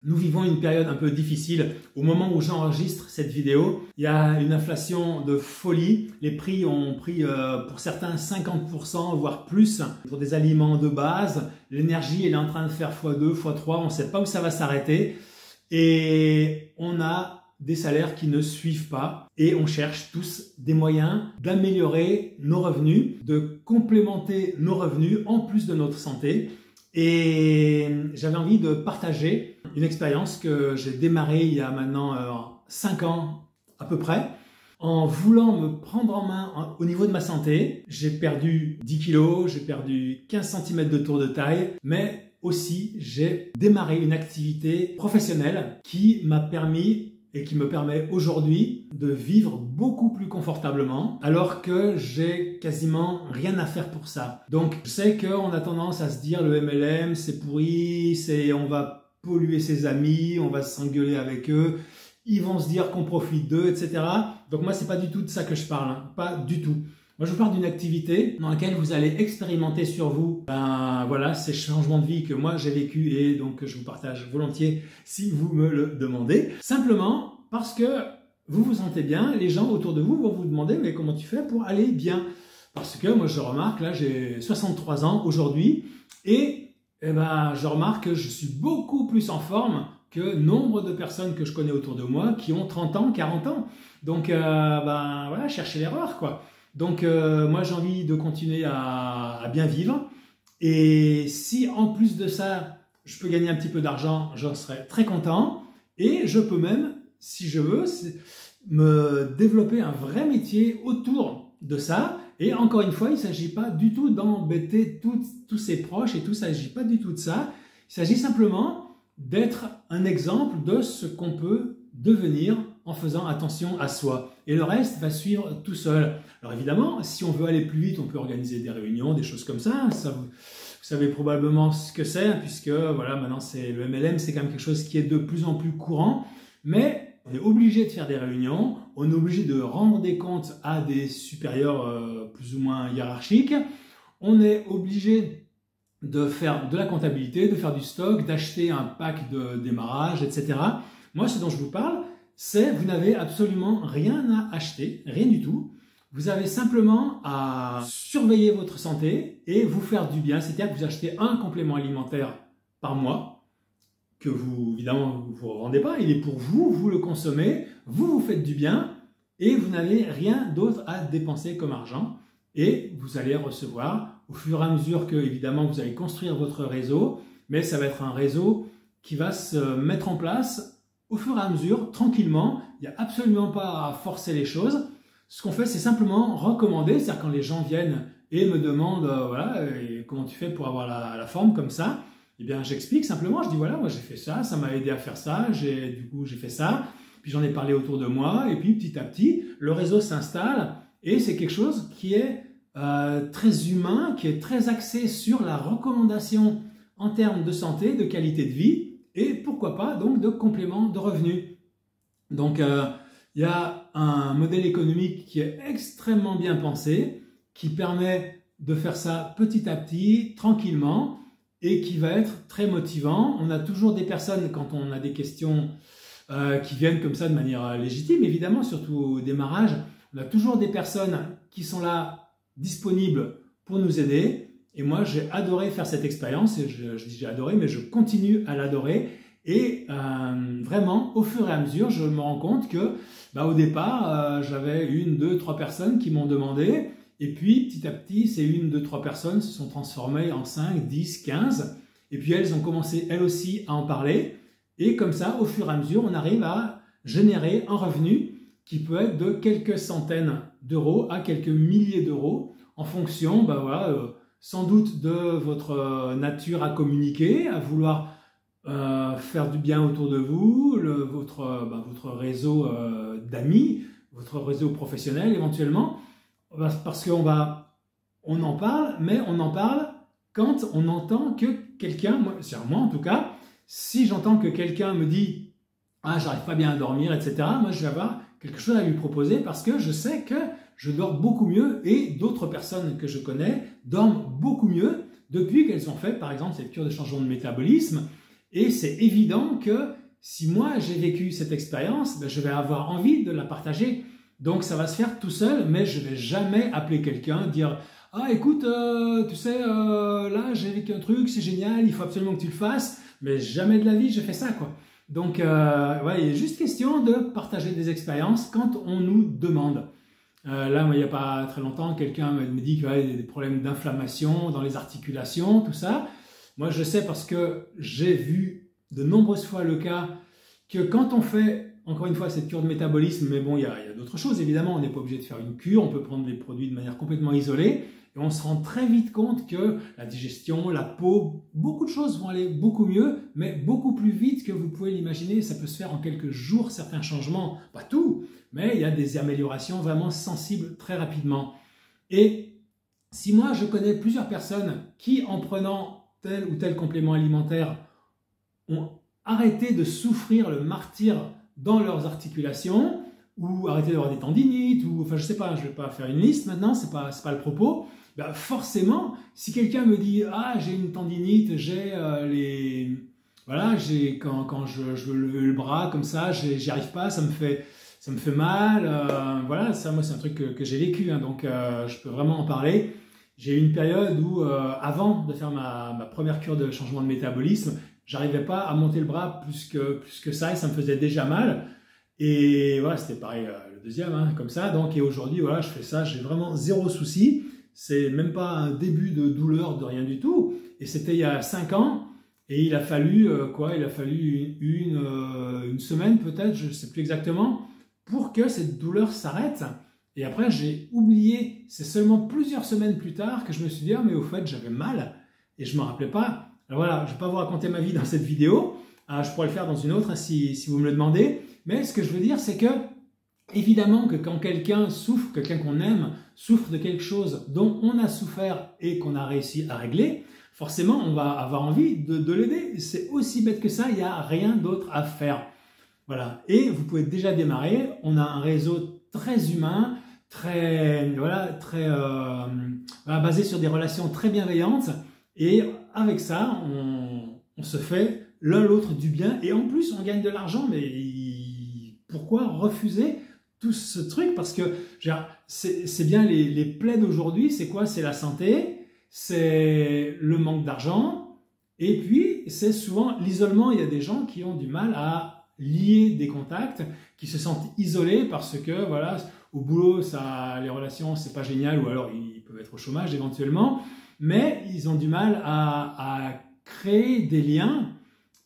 Nous vivons une période un peu difficile. Au moment où j'enregistre cette vidéo, il y a une inflation de folie. Les prix ont pris pour certains 50%, voire plus, pour des aliments de base. L'énergie, elle est en train de faire x2, x3. On ne sait pas où ça va s'arrêter. Et on a des salaires qui ne suivent pas. Et on cherche tous des moyens d'améliorer nos revenus, de complémenter nos revenus en plus de notre santé. Et j'avais envie de partager une expérience que j'ai démarrée il y a maintenant 5 ans à peu près. En voulant me prendre en main au niveau de ma santé, j'ai perdu 10 kilos, j'ai perdu 15 cm de tour de taille, mais aussi j'ai démarré une activité professionnelle qui m'a permis et qui me permet aujourd'hui de vivre beaucoup plus confortablement alors que j'ai quasiment rien à faire pour ça. Donc je sais qu'on a tendance à se dire le MLM c'est pourri, on va polluer ses amis, on va s'engueuler avec eux, ils vont se dire qu'on profite d'eux, etc. Donc moi c'est pas du tout de ça que je parle, hein. Pas du tout. Moi je vous parle d'une activité dans laquelle vous allez expérimenter sur vous voilà, ces changements de vie que moi j'ai vécu et donc je vous partage volontiers si vous me le demandez. Simplement parce que vous vous sentez bien, les gens autour de vous vont vous demander mais comment tu fais pour aller bien? Parce que moi je remarque, là j'ai 63 ans aujourd'hui et je remarque que je suis beaucoup plus en forme que nombre de personnes que je connais autour de moi qui ont 30 ans, 40 ans. Donc voilà, cherchez l'erreur quoi. Donc moi j'ai envie de continuer à bien vivre et si en plus de ça je peux gagner un petit peu d'argent, j'en serais très content et je peux même, si je veux, me développer un vrai métier autour de ça. Et encore une fois, il ne s'agit pas du tout d'embêter tous ses proches et tout, il ne s'agit pas du tout de ça. Il s'agit simplement d'être un exemple de ce qu'on peut devenir en faisant attention à soi. Et le reste va suivre tout seul. Alors évidemment, si on veut aller plus vite, on peut organiser des réunions, des choses comme ça. Vous savez probablement ce que c'est, puisque voilà, maintenant le MLM, c'est quand même quelque chose qui est de plus en plus courant. Mais on est obligé de faire des réunions, on est obligé de rendre des comptes à des supérieurs plus ou moins hiérarchiques. On est obligé de faire de la comptabilité, de faire du stock, d'acheter un pack de démarrage, etc. Moi, ce dont je vous parle, c'est vous n'avez absolument rien à acheter, rien du tout. Vous avez simplement à surveiller votre santé et vous faire du bien. C'est-à-dire que vous achetez un complément alimentaire par mois que vous, évidemment, vous ne revendez pas. Il est pour vous, vous le consommez, vous vous faites du bien et vous n'avez rien d'autre à dépenser comme argent. Et vous allez recevoir au fur et à mesure que, évidemment, vous allez construire votre réseau, mais ça va être un réseau qui va se mettre en place au fur et à mesure, tranquillement. Il n'y a absolument pas à forcer les choses. Ce qu'on fait, c'est simplement recommander, c'est-à-dire quand les gens viennent et me demandent voilà, comment tu fais pour avoir la forme comme ça, eh bien j'explique simplement, je dis voilà, moi j'ai fait ça, ça m'a aidé à faire ça, du coup j'ai fait ça, puis j'en ai parlé autour de moi, et puis petit à petit, le réseau s'installe, et c'est quelque chose qui est très humain, qui est très axé sur la recommandation en termes de santé, de qualité de vie, et pourquoi pas donc de complément de revenus. Donc il y a un modèle économique qui est extrêmement bien pensé, qui permet de faire ça petit à petit, tranquillement, et qui va être très motivant. On a toujours des personnes, quand on a des questions qui viennent comme ça de manière légitime, évidemment, surtout au démarrage, on a toujours des personnes qui sont là, disponibles pour nous aider. Et moi, j'ai adoré faire cette expérience, et je dis j'ai adoré, mais je continue à l'adorer. Et vraiment, au fur et à mesure, je me rends compte que au départ, j'avais 1, 2, 3 personnes qui m'ont demandé. Et puis, petit à petit, ces 1, 2, 3 personnes se sont transformées en 5, 10, 15. Et puis, elles ont commencé, elles aussi, à en parler. Et comme ça, au fur et à mesure, on arrive à générer un revenu qui peut être de quelques centaines d'euros à quelques milliers d'euros en fonction, sans doute de votre nature à communiquer, à vouloir faire du bien autour de vous, votre réseau d'amis, votre réseau professionnel éventuellement. Parce qu'on en parle, mais on en parle quand on entend que quelqu'un, moi en tout cas, si j'entends que quelqu'un me dit « Ah, j'arrive pas bien à dormir, etc. » Moi, je vais avoir quelque chose à lui proposer parce que je sais que je dors beaucoup mieux et d'autres personnes que je connais dorment beaucoup mieux depuis qu'elles ont fait, par exemple, cette cure de changement de métabolisme Et c'est évident que si moi j'ai vécu cette expérience, ben, je vais avoir envie de la partager. Donc ça va se faire tout seul, mais je vais jamais appeler quelqu'un, dire « Ah écoute, tu sais, là j'ai vécu un truc, c'est génial, il faut absolument que tu le fasses. » Mais jamais de la vie j'ai fait ça, quoi. Donc ouais, il est juste question de partager des expériences quand on nous demande. Là, moi, il n'y a pas très longtemps, quelqu'un me dit qu'il y a des problèmes d'inflammation dans les articulations, tout ça. Moi, je sais parce que j'ai vu de nombreuses fois le cas que quand on fait, encore une fois, cette cure de métabolisme, mais bon, il y a d'autres choses, évidemment, on n'est pas obligé de faire une cure, on peut prendre des produits de manière complètement isolée, et on se rend très vite compte que la digestion, la peau, beaucoup de choses vont aller beaucoup mieux, mais beaucoup plus vite que vous pouvez l'imaginer. Ça peut se faire en quelques jours, certains changements, pas tout, mais il y a des améliorations vraiment sensibles très rapidement. Et si moi, je connais plusieurs personnes qui, en prenant tel ou tel complément alimentaire, ont arrêté de souffrir le martyre dans leurs articulations, ou arrêté d'avoir des tendinites, ou enfin je sais pas, je vais pas faire une liste maintenant, c'est pas le propos. Ben forcément, si quelqu'un me dit ah j'ai une tendinite, j'ai voilà, j'ai quand je veux lever le bras comme ça, j'y arrive pas, ça me fait mal, voilà, ça moi c'est un truc que j'ai vécu, hein, donc je peux vraiment en parler. J'ai eu une période où avant de faire ma première cure de changement de métabolisme, j'arrivais pas à monter le bras plus que ça et ça me faisait déjà mal. Et voilà, c'était pareil le deuxième, hein, comme ça. Donc, et aujourd'hui, voilà, je fais ça, j'ai vraiment zéro souci. C'est même pas un début de douleur, de rien du tout. Et c'était il y a 5 ans. Et il a fallu quoi? Il a fallu une semaine peut-être, je ne sais plus exactement, pour que cette douleur s'arrête. Et après, j'ai oublié. C'est seulement plusieurs semaines plus tard que je me suis dit, ah, mais au fait, j'avais mal et je ne me rappelais pas. Alors voilà, je ne vais pas vous raconter ma vie dans cette vidéo. Je pourrais le faire dans une autre hein, si vous me le demandez. Mais ce que je veux dire, c'est que, évidemment, que quand quelqu'un souffre, quelqu'un qu'on aime, souffre de quelque chose dont on a souffert et qu'on a réussi à régler, forcément, on va avoir envie de l'aider. C'est aussi bête que ça, il n'y a rien d'autre à faire. Voilà. Et vous pouvez déjà démarrer. On a un réseau très humain, basé sur des relations très bienveillantes. Et avec ça, on se fait l'un l'autre du bien. Et en plus, on gagne de l'argent, mais pourquoi refuser tout ce truc? Parce que c'est bien les plaies d'aujourd'hui, c'est quoi? C'est la santé, c'est le manque d'argent, et puis c'est souvent l'isolement. Il y a des gens qui ont du mal à lier des contacts, qui se sentent isolés parce que voilà, au boulot, les relations, c'est pas génial, ou alors ils peuvent être au chômage éventuellement, mais ils ont du mal à créer des liens.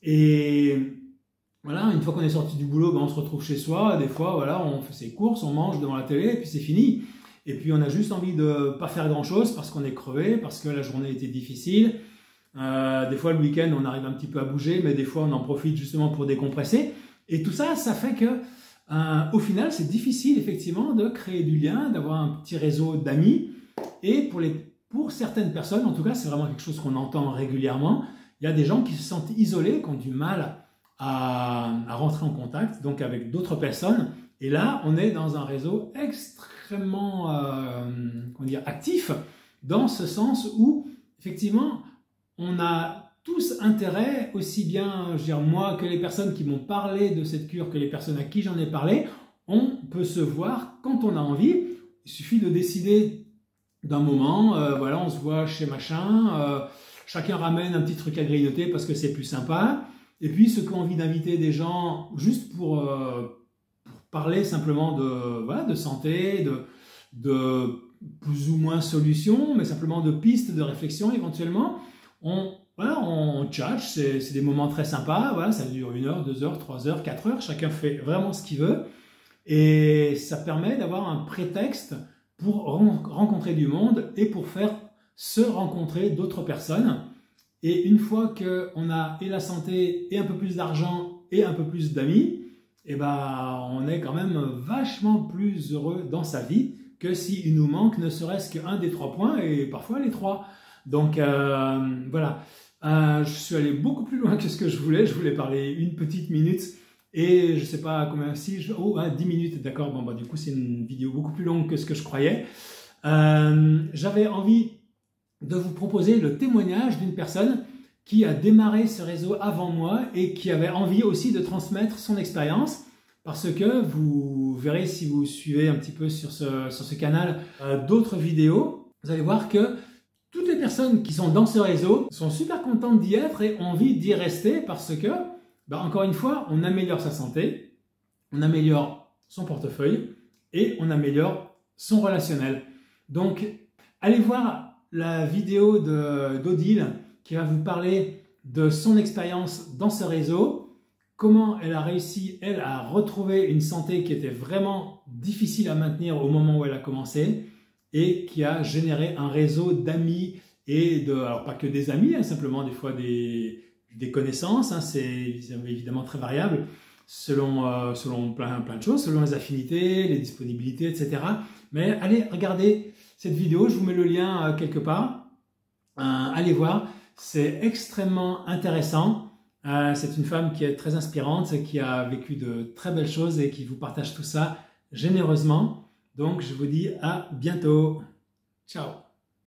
Et voilà, une fois qu'on est sorti du boulot, ben on se retrouve chez soi. Des fois, voilà, on fait ses courses, on mange devant la télé, et puis c'est fini. Et puis on a juste envie de pas faire grand-chose parce qu'on est crevé, parce que la journée était difficile. Des fois, le week-end, on arrive un petit peu à bouger, mais des fois, on en profite justement pour décompresser. Et tout ça, ça fait que, au final, c'est difficile effectivement de créer du lien, d'avoir un petit réseau d'amis. Et pour certaines personnes, en tout cas, c'est vraiment quelque chose qu'on entend régulièrement. Il y a des gens qui se sentent isolés, qui ont du mal à rentrer en contact donc avec d'autres personnes. Et là, on est dans un réseau extrêmement actif, dans ce sens où, effectivement, on a tous intérêt, aussi bien je veux dire, moi que les personnes qui m'ont parlé de cette cure, que les personnes à qui j'en ai parlé, on peut se voir quand on a envie. Il suffit de décider d'un moment, voilà, on se voit chez machin, chacun ramène un petit truc à grignoter parce que c'est plus sympa. Et puis ceux qui ont envie d'inviter des gens juste pour parler simplement de santé, de plus ou moins solutions, mais simplement de pistes de réflexion éventuellement, on tchatche, c'est des moments très sympas, voilà, ça dure 1 heure, 2 heures, 3 heures, 4 heures, chacun fait vraiment ce qu'il veut. Et ça permet d'avoir un prétexte pour rencontrer du monde et pour faire se rencontrer d'autres personnes. Et une fois qu'on a et la santé, et un peu plus d'argent, et un peu plus d'amis, eh ben, on est quand même vachement plus heureux dans sa vie que s'il nous manque ne serait-ce qu'un des 3 points, et parfois les 3. Donc voilà, je suis allé beaucoup plus loin que ce que je voulais parler 1 petite minute, et je ne sais pas combien, 10 minutes, d'accord, bon, bah, du coup c'est une vidéo beaucoup plus longue que ce que je croyais. J'avais envie de vous proposer le témoignage d'une personne qui a démarré ce réseau avant moi et qui avait envie aussi de transmettre son expérience. Parce que vous verrez, si vous suivez un petit peu sur ce canal d'autres vidéos, vous allez voir que toutes les personnes qui sont dans ce réseau sont super contentes d'y être et ont envie d'y rester parce que, encore une fois, on améliore sa santé, on améliore son portefeuille et on améliore son relationnel. Donc, allez voir la vidéo d'Odile qui va vous parler de son expérience dans ce réseau. Comment elle a réussi, elle, à retrouver une santé qui était vraiment difficile à maintenir au moment où elle a commencé et qui a généré un réseau d'amis et alors pas que des amis, simplement des fois des connaissances, c'est évidemment très variable selon plein de choses, selon les affinités, les disponibilités, etc. Mais allez regarder cette vidéo, je vous mets le lien quelque part, allez voir, c'est extrêmement intéressant. C'est une femme qui est très inspirante, qui a vécu de très belles choses et qui vous partage tout ça généreusement. Donc, je vous dis à bientôt. Ciao!